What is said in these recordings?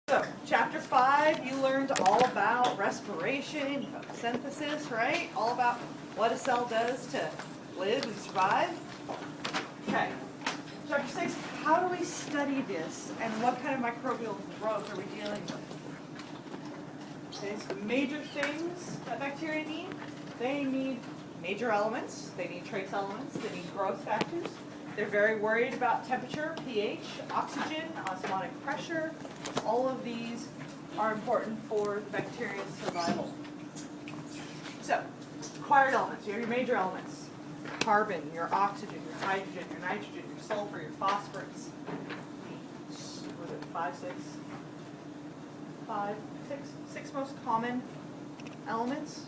So, chapter 5, you learned all about respiration, photosynthesis, right? All about what a cell does to live and survive. Okay. Chapter 6, how do we study this and what kind of microbial growth are we dealing with? Okay, so major things that bacteria need, they need major elements, they need trace elements, they need growth factors. They're very worried about temperature, pH, oxygen, osmotic pressure. All of these are important for the bacteria's survival. So, required elements. You have your major elements. Carbon, your oxygen, your hydrogen, your nitrogen, your sulfur, your phosphorus. Was it 6 most common elements.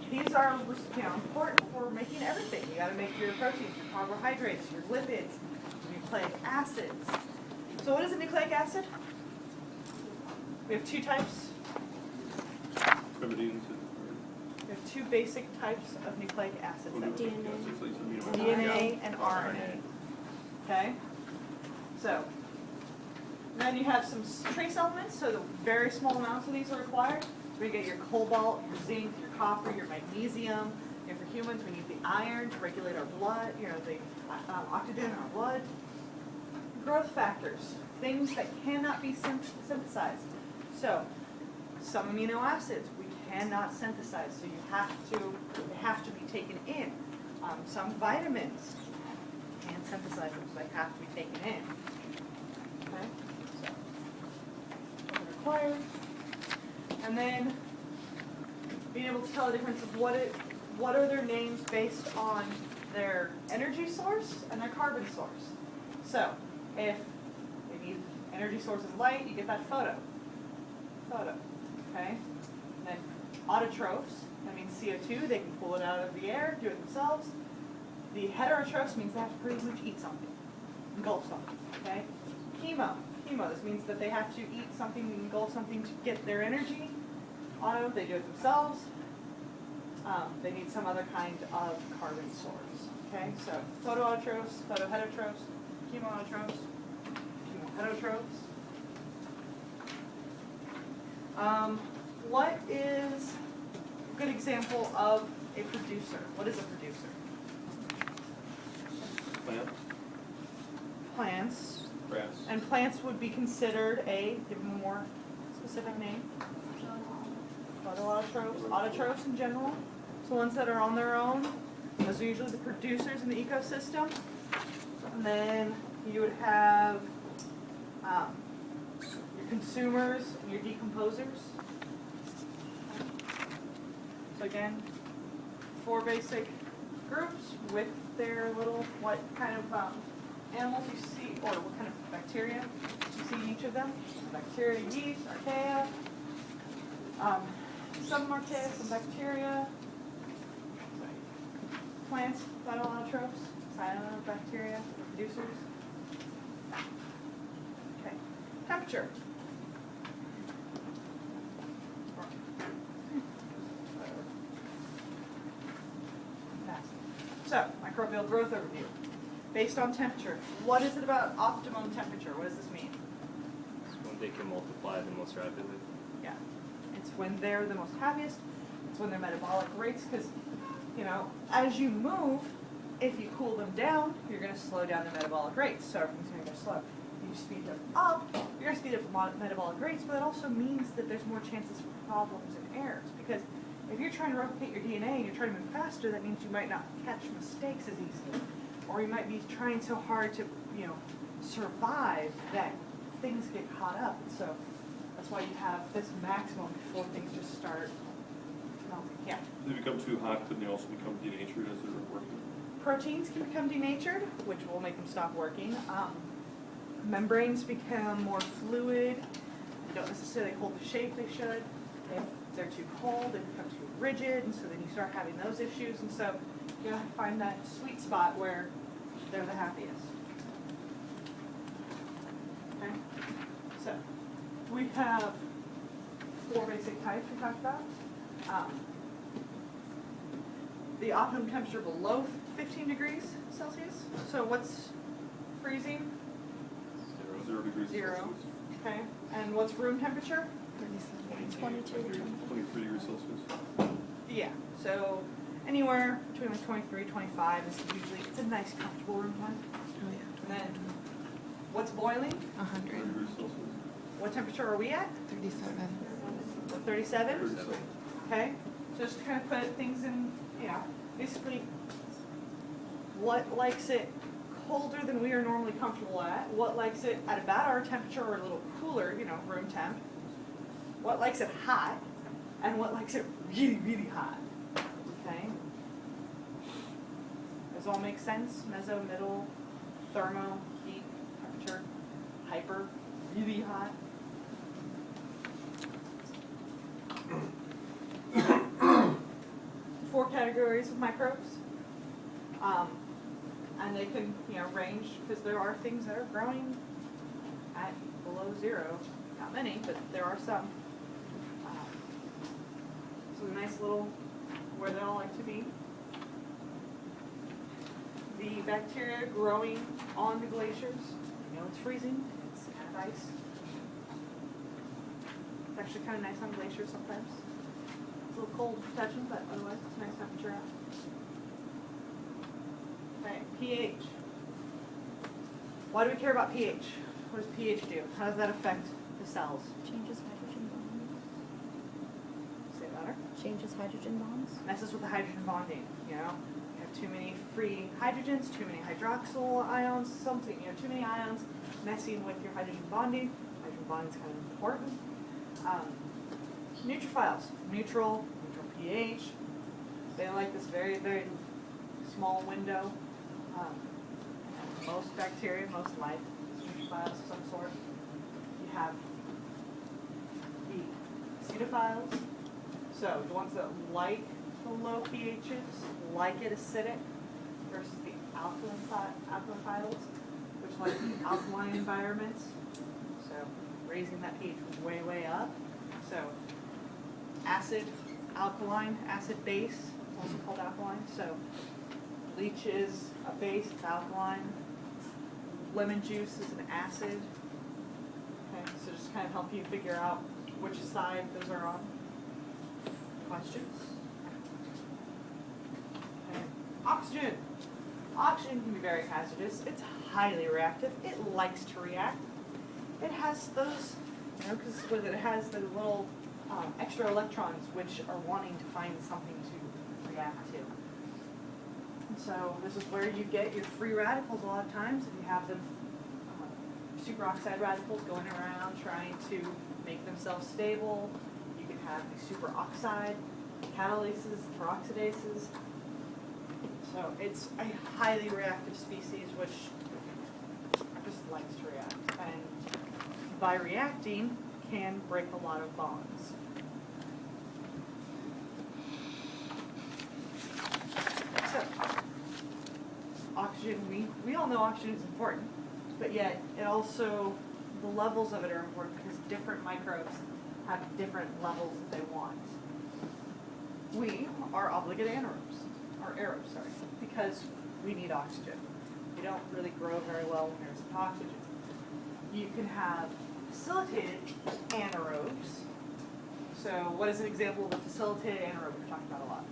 These are important for making everything. You got to make your proteins, your carbohydrates, your lipids, your nucleic acids. So what is a nucleic acid? We have 2 types. We have 2 basic types of nucleic acids. DNA and RNA. Okay? So, then you have some trace elements, so the very small amounts of these are required. So we get your cobalt, your zinc, your copper, your magnesium. And for humans, we need the iron to regulate our blood, the oxygen in our blood. Growth factors, things that cannot be synthesized. So, some amino acids we cannot synthesize, so they have to be taken in. Some vitamins can't synthesize them, so they have to be taken in. Okay, so required. And then being able to tell the difference of what are their names based on their energy source and their carbon source. So if they need energy source is light, you get that photo. Okay? And then autotrophs, that means CO2, they can pull it out of the air, do it themselves. The heterotrophs means they have to pretty much eat something, engulf something. Okay? Chemo, this means that they have to eat something, engulf something to get their energy. Auto, they do it themselves. They need some other kind of carbon source. Okay, so photoautotrophs, photoheterotrophs, chemoautotrophs, chemoheterotrophs. What is a good example of a producer? What is a producer? Plants. Grass. And plants would be considered give them a more specific name. Photoautotrophs, autotrophs in general. So ones that are on their own. Those are usually the producers in the ecosystem. And then you would have your consumers and your decomposers. So again, 4 basic groups with their little, what kind of animals you see, or what kind of bacteria you see in each of them. Bacteria, yeast, archaea. Some archaea, some bacteria. Plants, phytoautotrophs, cyanobacteria, producers. Okay, temperature. So, microbial growth overview. Based on temperature, what is it about optimum temperature? What does this mean? It's when they can multiply the most rapidly. Yeah, it's when they're the most happiest. It's when their metabolic rates, because as you move, if you cool them down, you're going to slow down the metabolic rates. So everything's going to go slow. If you speed them up, you're going to speed up the metabolic rates, but it also means that there's more chances for problems and errors. Because if you're trying to replicate your DNA and you're trying to move faster, that means you might not catch mistakes as easily. Or you might be trying so hard to, survive that things get caught up. And so that's why you have this maximum before things just start melting. Yeah. If they become too hot, could they also become denatured as they're working? Proteins can become denatured, which will make them stop working. Membranes become more fluid. They don't necessarily hold the shape they should. If they're too cold, they become too rigid, and so then you start having those issues. And so you have to find that sweet spot where they're the happiest. Okay? So we have 4 basic types we talked about. The optimum temperature below 15 degrees Celsius. So what's freezing? 0. 0 degrees 0. Celsius. Okay, and what's room temperature? 22. 23 degrees Celsius. Yeah, so anywhere between like 23, 25 is usually, it's a nice comfortable room time. Oh And yeah. then, what's boiling? 0 100. degrees Celsius. What temperature are we at? 37. What, 37? 37. Okay, so just to kind of put things in, you know, basically, what likes it colder than we are normally comfortable at? What likes it at about our temperature or a little cooler, you know, room temp? What likes it hot? And what likes it really, really hot? Okay? Does all make sense? Meso, middle, thermo, heat, temperature, hyper, really hot. Four categories of microbes. And they can, you know, range, because there are things that are growing at below 0. Not many, but there are some. So a nice little, where they all like to be. The bacteria growing on the glaciers. You know it's freezing, it's kind of ice. It's actually kind of nice on glaciers sometimes. It's a little cold touching, but otherwise it's a nice temperature out. Okay, pH. Why do we care about pH? What does pH do? How does that affect the cells? Changes hydrogen bonds. Say louder. Changes hydrogen bonds. Messes with the hydrogen bonding, you know? You have too many free hydrogens, too many hydroxyl ions, something, you know, too many ions messing with your hydrogen bonding. Hydrogen bonding is kind of important. Neutrophiles, neutral pH. They like this very, very small window. Most bacteria, most life is neutrophiles of some sort. You have the acetophiles, so the ones that like the low pHs, like it acidic, versus the alkalophiles, which like the alkaline environments. So raising that pH way, way up. So acid, alkaline, acid base, also called alkaline. So bleach is a base, it's alkaline. Lemon juice is an acid. Okay, so just kind of help you figure out which side those are on. Questions? Okay. Oxygen. Oxygen can be very hazardous. It's highly reactive. It likes to react. It has those, you know, because it has the little extra electrons which are wanting to find something to react to. So this is where you get your free radicals a lot of times. If you have them superoxide radicals going around trying to make themselves stable, you can have the superoxide catalases, peroxidases. So it's a highly reactive species which just likes to react. And by reacting, can break a lot of bonds. So, oxygen, we all know oxygen is important, but yet it also, the levels of it are important because different microbes have different levels that they want. We are obligate anaerobes, or aerobes, sorry, because we need oxygen. We don't really grow very well when there's oxygen. You can have facilitated anaerobes. So what is an example of a facilitated anaerobe we're talking about a lot?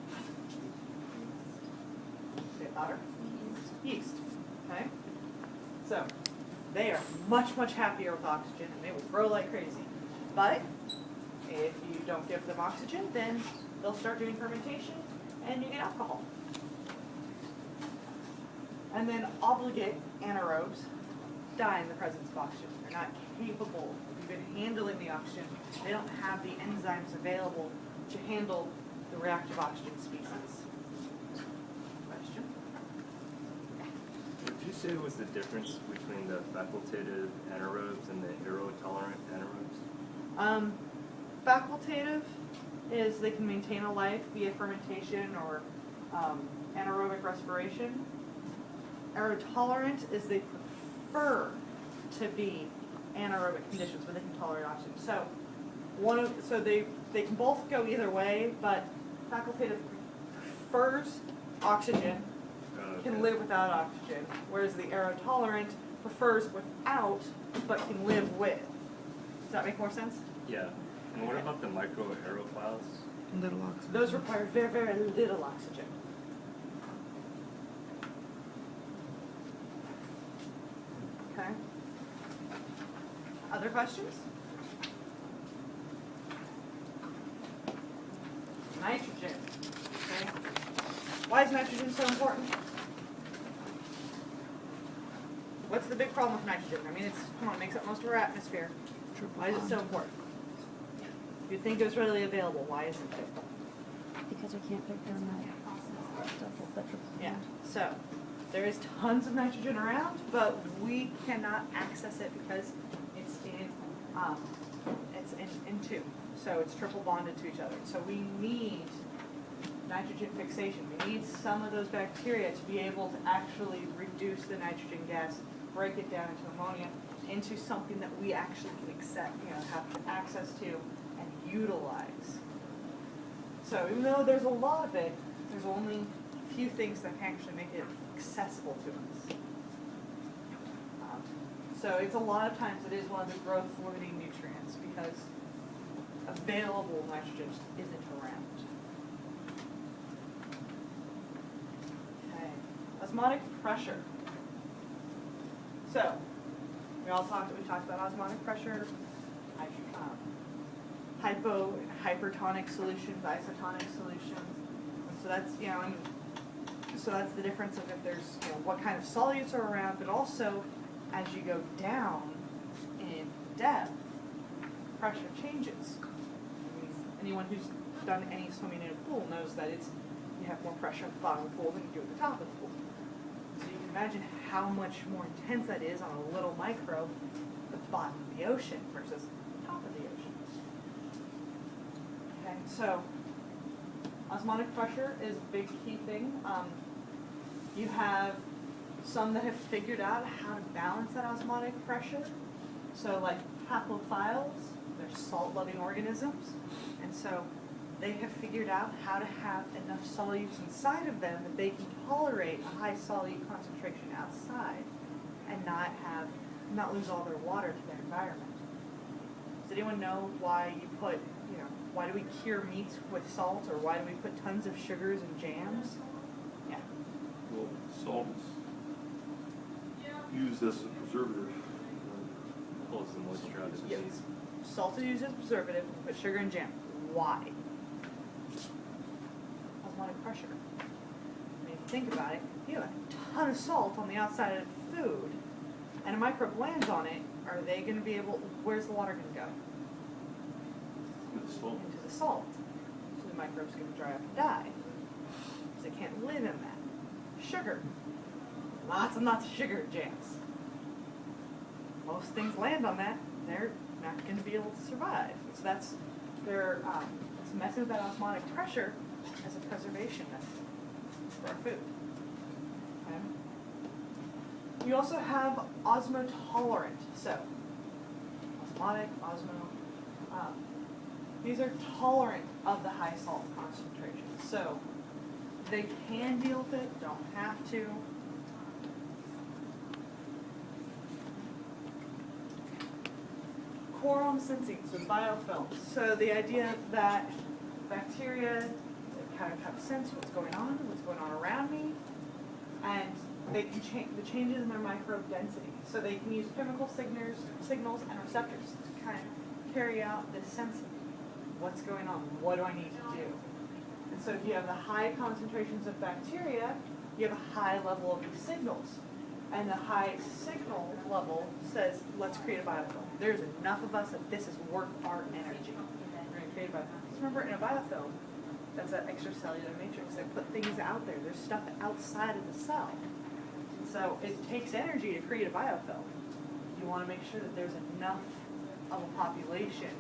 Say it louder. Yeast. Okay? So they are much, much happier with oxygen and they will grow like crazy. But if you don't give them oxygen, then they'll start doing fermentation and you get alcohol. And then obligate anaerobes die in the presence of oxygen. They're not capable of even handling the oxygen. They don't have the enzymes available to handle the reactive oxygen species. Question? Would you say was the difference between the facultative anaerobes and the aerotolerant anaerobes? Facultative is they can maintain a life via fermentation or anaerobic respiration. Aerotolerant is they prefer to be anaerobic conditions, but they can tolerate oxygen. So they can both go either way, but facultative prefers oxygen, can live without oxygen, whereas the aerotolerant prefers without, but can live with. Does that make more sense? Yeah. And what about the micro aerophiles? Little oxygen. Those require very, very little oxygen. Okay. Other questions? Nitrogen. Okay. Why is nitrogen so important? What's the big problem with nitrogen? I mean, come on, it makes up most of our atmosphere. Why is it so important? You'd think it was readily available. Why isn't it? Because we can't break down that double butterfly. Yeah. So there is tons of nitrogen around, but we cannot access it because it's in two. So it's triple bonded to each other. So we need nitrogen fixation. We need some of those bacteria to be able to actually reduce the nitrogen gas, break it down into ammonia, into something that we actually can accept, have access to and utilize. So even though there's a lot of it, there's only a few things that can actually make it accessible to us. So it's a lot of times it is one of the growth limiting nutrients because available nitrogen isn't around. Okay, osmotic pressure. So we talked about osmotic pressure, hypertonic solutions, isotonic solutions. And so that's so that's the difference of if there's what kind of solutes are around, but also as you go down in depth, pressure changes. I mean, anyone who's done any swimming in a pool knows that you have more pressure at the bottom of the pool than you do at the top of the pool. So you can imagine how much more intense that is on a little microbe at the bottom of the ocean versus the top of the ocean. Okay, so osmotic pressure is a big key thing. You have some that have figured out how to balance that osmotic pressure. So like haplophiles, they're salt-loving organisms, and so they have figured out how to have enough solutes inside of them that they can tolerate a high solute concentration outside and not lose all their water to their environment. Does anyone know why why do we cure meats with salt, or why do we put tons of sugars and jams? Yeah. Well, salt is used as a preservative. Pulls the moisture out of the Yes. meat. Salt is used as a preservative, but sugar and jam. Why? Osmotic pressure. I mean, think about it. You have a ton of salt on the outside of food, and a microbe lands on it. Are they going to be able? Where's the water going to go? With salt. Into the salt. So the microbe's going to dry up and die because they can't live in that. Sugar. Lots and lots of sugar in jams. Most things land on that. They're not going to be able to survive. So it's messing with that osmotic pressure as a preservation method for our food. Okay. You also have osmotolerant. So osmotic, these are tolerant of the high salt concentration. So they can deal with it, don't have to. Quorum sensing, so biofilms. So the idea that bacteria kind of sense what's going on around me, and they can change the changes in their microbe density. So they can use chemical signals and receptors to kind of carry out this sensing. What's going on? What do I need to do? And so if you have the high concentrations of bacteria, you have a high level of these signals. And the high signal level says, let's create a biofilm. There's enough of us that this is worth our energy. We're going to create a biofilm. Just remember, in a biofilm, that's an extracellular matrix. They put things out there. There's stuff outside of the cell. And so it takes energy to create a biofilm. You want to make sure that there's enough of a population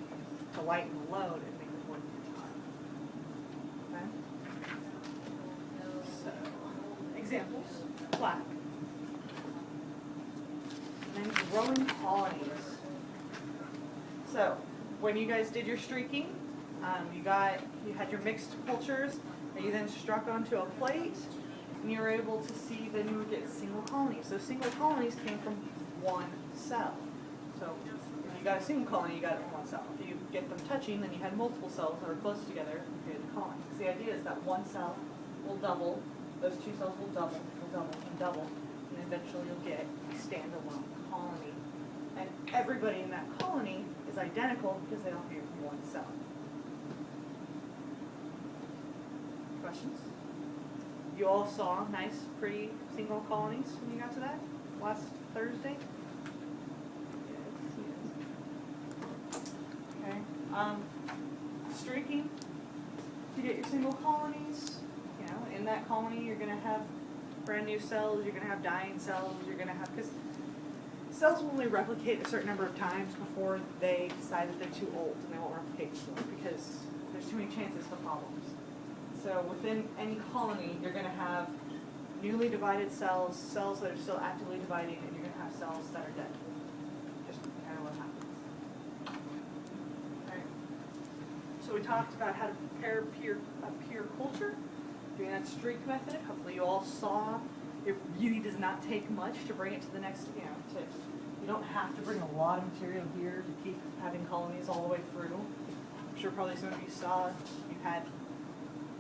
to lighten the load and make it work in time. Okay? So, examples, plaque. And then growing colonies. So, when you guys did your streaking, you had your mixed cultures that you then struck onto a plate, and you were able to see then you would get single colonies. So single colonies came from one cell. So if you got a single colony, you got it in one cell. If you get them touching, then you had multiple cells that are close together, you created a colony. Because the idea is that one cell will double, those two cells will double, and double, and eventually you'll get a standalone colony. And everybody in that colony is identical because they all came from one cell. Questions? You all saw nice, pretty single colonies when you got to that last Thursday? Okay. Streaking. You get your single colonies. You know, in that colony, you're going to have brand new cells. You're going to have dying cells. You're going to have, because cells will only replicate a certain number of times before they decide that they're too old and they won't replicate anymore because there's too many chances for problems. So within any colony, you're going to have newly divided cells, cells that are still actively dividing, and you're going to have cells that are dead. Just kind of what happens. Okay. So we talked about how to prepare a peer culture, doing that streak method. Hopefully you all saw it really does not take much to bring it to the next, you don't have to bring a lot of material here to keep having colonies all the way through. I'm sure probably some of you saw you had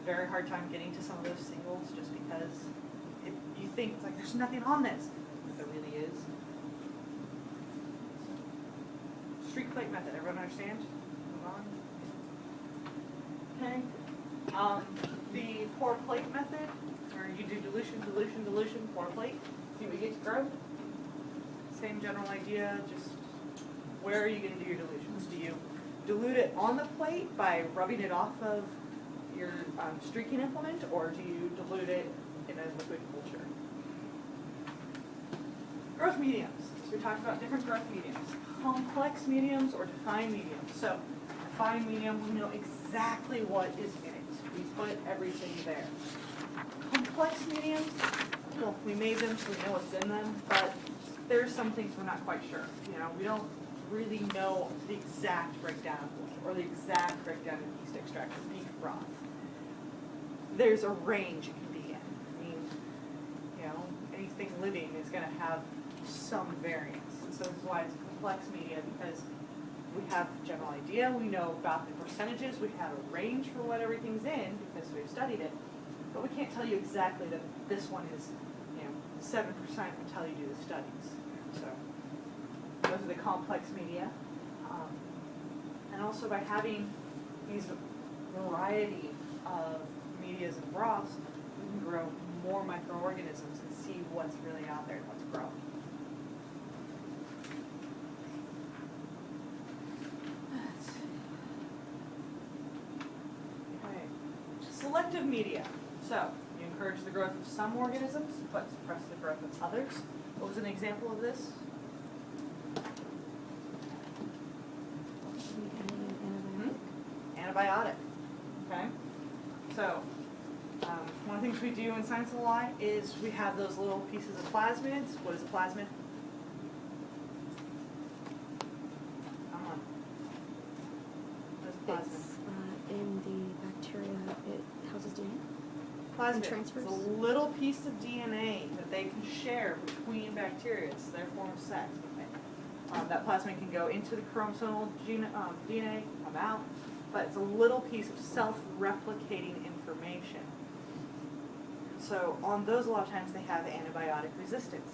very hard time getting to some of those singles just because you think it's like there's nothing on this, but there really is. Streak plate method, everyone understand? Move on. Okay. The pour plate method, where you do dilution, pour plate, see what you get to grow. Same general idea, just where are you going to do your dilutions? Do you dilute it on the plate by rubbing it off of your streaking implement, or do you dilute it in a liquid culture? Growth mediums. So we talked about different growth mediums. Complex mediums or defined mediums. So defined medium, we know exactly what is in it. We put everything there. Complex mediums, well, we made them so we know what's in them, but there's some things we're not quite sure. We don't really know the exact breakdown of water or the exact breakdown of yeast extract or beef broth. There's a range it can be in. I mean, anything living is going to have some variance. And so this is why it's a complex media, because we have a general idea, we know about the percentages, we have a range for what everything's in because we've studied it, but we can't tell you exactly that this one is, 7% until you do the studies. So those are the complex media. And also by having these variety of medias and broths, we can grow more microorganisms and see what's really out there and what's growing. Okay. Selective media. So you encourage the growth of some organisms, but suppress the growth of others. What was an example of this? Antibiotic. Okay? So, one of the things we do in Science of the Lie is we have those little pieces of plasmids. What is a plasmid? Come on. What is a plasmid? It's in the bacteria, it houses DNA. Plasmid. Transfers? It's a little piece of DNA that they can share between bacteria. It's their form of sex. That plasmid can go into the chromosomal DNA, come out, but it's a little piece of self-replicating information. So on those, a lot of times they have antibiotic resistance.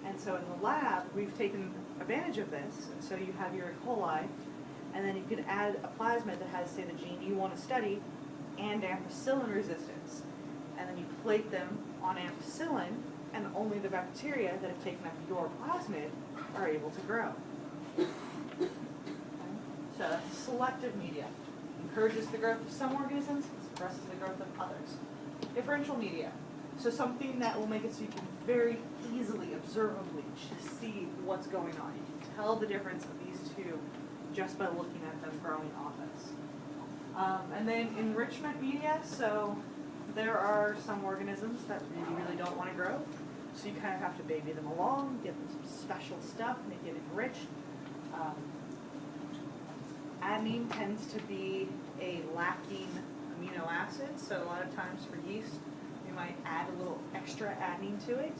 And so in the lab, we've taken advantage of this. So you have your E. coli, and then you can add a plasmid that has, say, the gene you want to study and ampicillin resistance. And then you plate them on ampicillin, and only the bacteria that have taken up your plasmid are able to grow. Okay. So that's selective media. Encourages the growth of some organisms, suppresses the growth of others. Differential media. So something that will make it so you can very easily, observably see what's going on. You can tell the difference of these two just by looking at them growing on us. And then enrichment media. So there are some organisms that really don't want to grow. So you kind of have to baby them along, give them some special stuff, make it enriched. Adenine tends to be a lacking amino acid, so a lot of times for yeast, we might add a little extra adenine to it.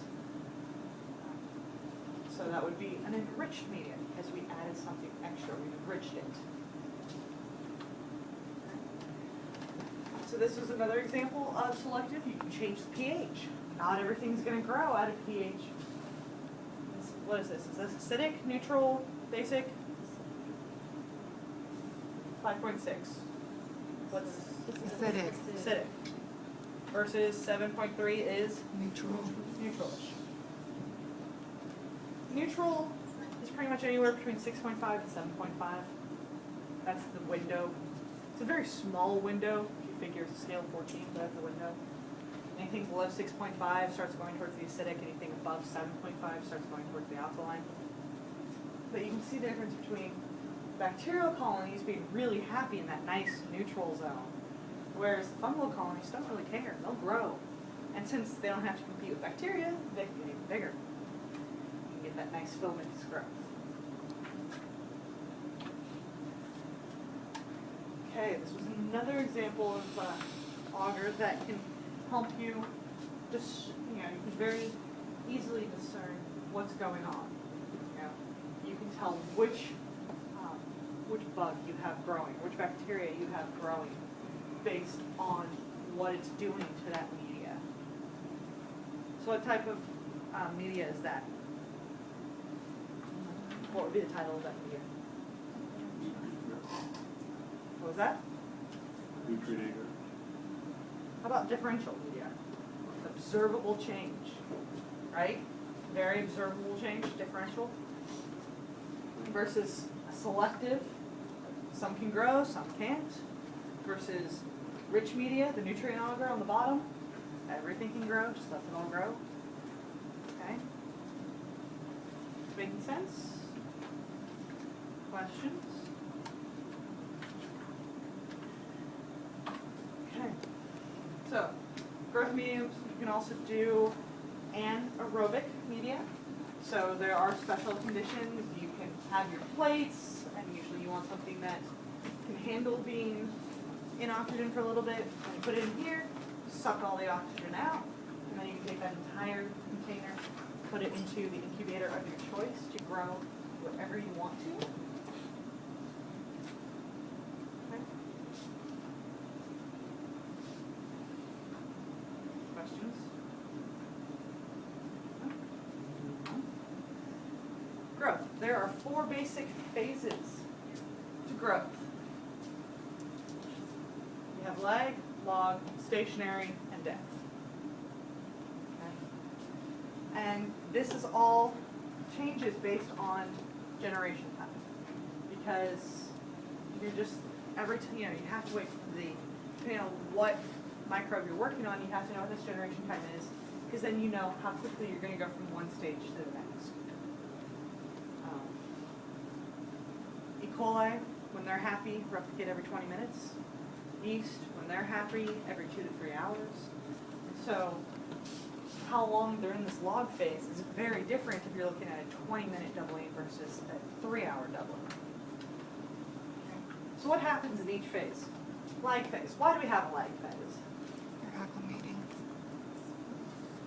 So So that would be an enriched media because we added something extra, we enriched it. So this is another example of selective. You can change the pH. Not everything's going to grow out of pH. What is this? Is this acidic, neutral, basic? 5.6. What's Acidic. acidic? Versus 7.3 is Neutral. neutralish. Neutral is pretty much anywhere between 6.5 and 7.5. That's the window. It's a very small window. If you figure it's a scale of 14, but that's the window. Anything below 6.5 starts going towards the acidic. Anything above 7.5 starts going towards the alkaline. But you can see the difference between bacterial colonies being really happy in that nice neutral zone, whereas the fungal colonies don't really care. They'll grow. And since they don't have to compete with bacteria, they can get even bigger. You can get that nice filamentous growth. Okay, this was another example of auger that can help you just, you can very easily discern what's going on. You can tell which bug you have growing, which bacteria you have growing based on what it's doing to that media. So what type of media is that? What would be the title of that media? What was that? Nutrient agar. How about differential media? Observable change, right? Very observable change, differential. Versus selective, some can grow, some can't. Versus rich media, the nutrient agar on the bottom, everything can grow, just let it all grow. Okay? Making sense? Questions? Okay. So, growth mediums, you can also do anaerobic media. So there are special conditions. You can have your plates, and usually you want something that can handle being in oxygen for a little bit. And you put it in here, suck all the oxygen out, and then you can take that entire container, put it into the incubator of your choice to grow wherever you want to. Okay. Questions? Growth. There are 4 basic phases to growth. You have lag, log, stationary, and death. Okay. And this is all changes based on generation time. Because you're just, every time, you have to wait for depending on what microbe you're working on, you have to know what this generation time is, because then you know how quickly you're going to go from one stage to the next. E. coli, when they're happy, replicate every 20 minutes. Yeast, when they're happy, every 2 to 3 hours. And so, how long they're in this log phase is very different if you're looking at a 20-minute doubling versus a 3-hour doubling. Okay. So what happens in each phase? Lag phase. Why do we have a lag phase? You're acclimating.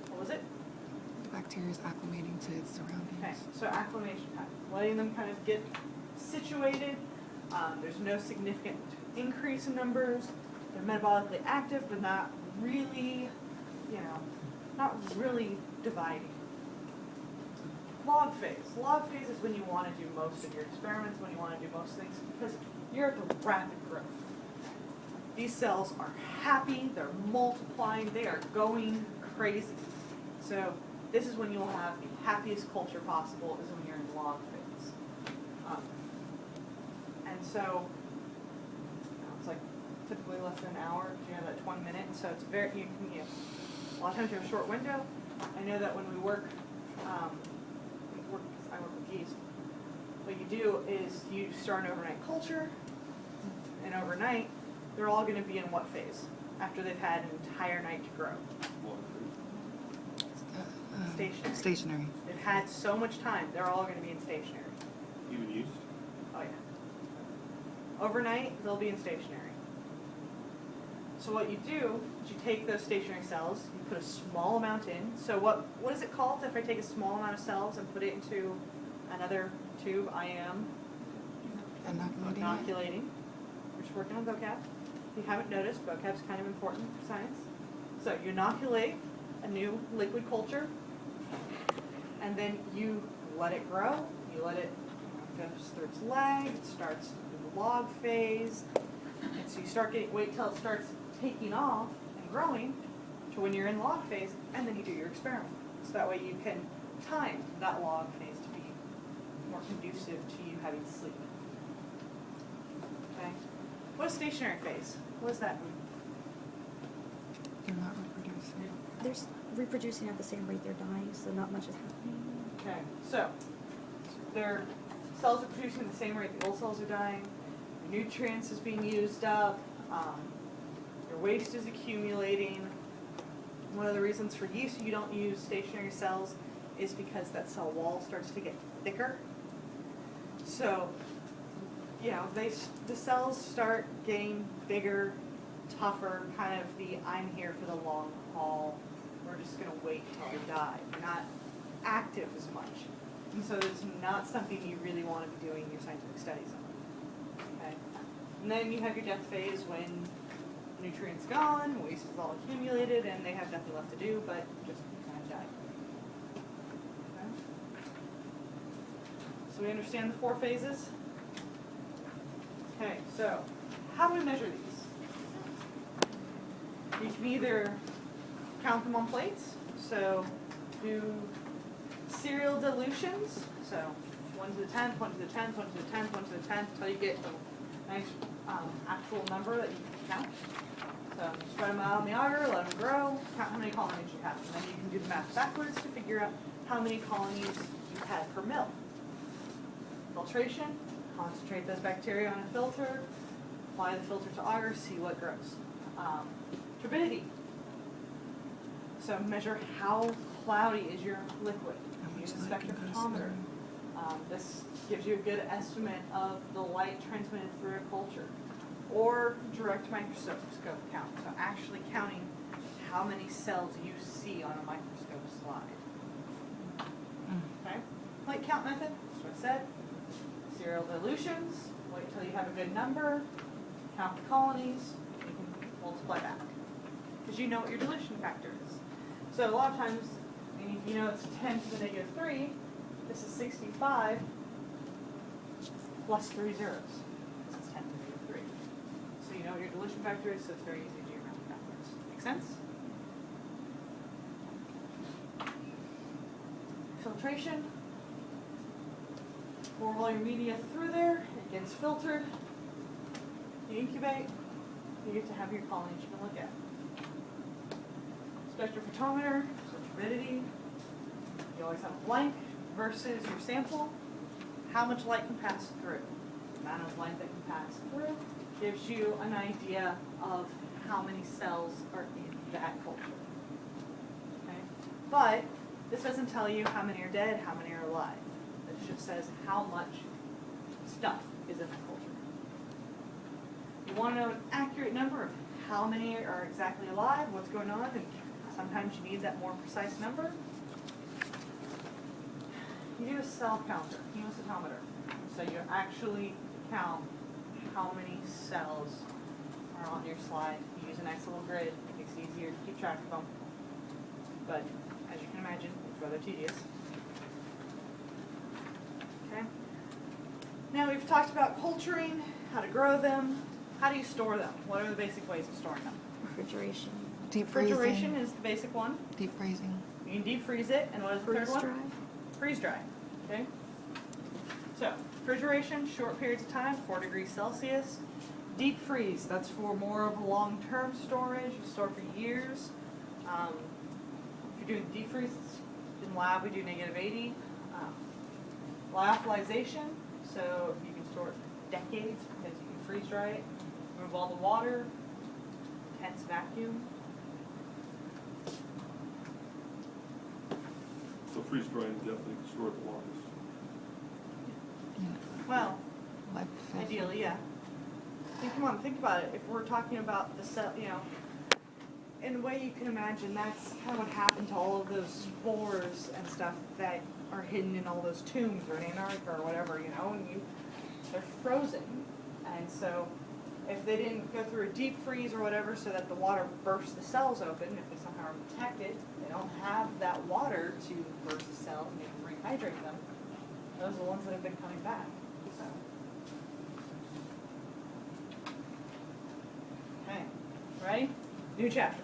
What was it? The bacteria is acclimating to its surroundings. Okay, so acclimation time, letting them kind of get situated. There's no significant increase in numbers. They're metabolically active, but not really, not really dividing. Log phase. Log phase is when you want to do most of your experiments, when you want to do most things, because you're at the rapid growth. These cells are happy, they're multiplying, they are going crazy. So this is when you'll have the happiest culture possible, is when you're in log phase. And so, it's like typically less than an hour, you have that 20 minutes, so it's very, a lot of times you have a short window. I know that when we work, I work with yeast, what you do is you start an overnight culture, and overnight, they're all going to be in what phase? After they've had an entire night to grow. Stationary. Stationary. They've had so much time, they're all going to be in stationary. Even yeast? Oh yeah. Overnight, they'll be in stationary. So what you do is you take those stationary cells, you put a small amount in. So what is it called if I take a small amount of cells and put it into another tube? I am inoculating. We're just working on vocab. If you haven't noticed, vocab's kind of important for science. So you inoculate a new liquid culture, and then you let it grow. You let it go through its leg. It starts in the log phase. And so you start wait till it starts taking off and growing to when you're in log phase, and then you do your experiment. So that way you can time that log phase to be more conducive to you having sleep. Okay? What is stationary phase? What does that mean? They're not reproducing. They're reproducing at the same rate they're dying, so not much is happening. Okay, so their cells are producing the same rate the old cells are dying. Nutrients is being used up. Your waste is accumulating. One of the reasons for yeast you don't use stationary cells is because that cell wall starts to get thicker. So, you know, the cells start getting bigger, tougher, kind of the I'm here for the long haul. We're just going to wait until we die. We're not active as much. And so it's not something you really want to be doing your scientific studies on. Okay? And then you have your death phase when nutrients gone, waste is all accumulated, and they have nothing left to do but just kind of die. Okay? So we understand the 4 phases? Okay, so how do we measure these? You can either count them on plates, so do serial dilutions, so 1 to the 10th, 1 to the 10th, 1 to the 10th, 1 to the 10th, until you get a nice actual number that you can count. So spread them out on the agar, let them grow, count how many colonies you have, and then you can do the math backwards to figure out how many colonies you had per mil. Filtration, concentrate those bacteria on a filter, apply the filter to agar, see what grows. Turbidity. So measure how cloudy is your liquid. Use a spectrophotometer. This gives you a good estimate of the light transmitted through a culture. Or direct microscope count. So actually counting how many cells you see on a microscope slide. Okay? Plate count method, that's what I said. Serial dilutions, wait till you have a good number, count the colonies, you can multiply back. Because you know what your dilution factor is. So a lot of times, if you know it's 10 to the negative 3, this is 65 plus 3 zeros. This is 10 to the negative 3. So you know what your dilution factor is, so it's very easy to do your math backwards. Make sense? Filtration. Pour all your media through there, it gets filtered. You incubate, you get to have your colonies you can look at. Spectrophotometer, so turbidity. You always have a blank versus your sample. How much light can pass through? The amount of light that can pass through gives you an idea of how many cells are in that culture. Okay? But this doesn't tell you how many are dead, how many are alive. It just says how much stuff is in that culture. You want to know an accurate number of how many are exactly alive, what's going on, and sometimes you need that more precise number. You do a cell counter, hemocitometer. So you actually count how many cells are on your slide. You use a nice little grid. It makes it easier to keep track of them. But as you can imagine, it's rather tedious. Okay. Now we've talked about culturing, how to grow them. How do you store them? What are the basic ways of storing them? Refrigeration. Deep Refrigeration freezing. is the basic one. Deep freezing. You can deep freeze it, and what is the third Freeze one? dry. Freeze dry. Okay. So refrigeration, short periods of time, 4 degrees Celsius. Deep freeze, that's for more of a long-term storage. You store for years. If you're doing deep freeze in lab, we do -80. Lyophilization, so you can store it for decades because you can freeze dry it. Remove all the water. Intense vacuum. So freeze drying definitely can store the longest. Well, Like ideally, yeah. Come on, think about it. If we're talking about the cell, you know, in a way you can imagine, that's kind of what happened to all of those spores and stuff that are hidden in all those tombs or in Antarctica or whatever, you know, and they're frozen. And so if they didn't go through a deep freeze or whatever so that the water bursts the cells open, if they somehow are protected, they don't have that water to burst the cells and they can rehydrate them. Those are the ones that have been coming back. So. Okay, ready? New chapter.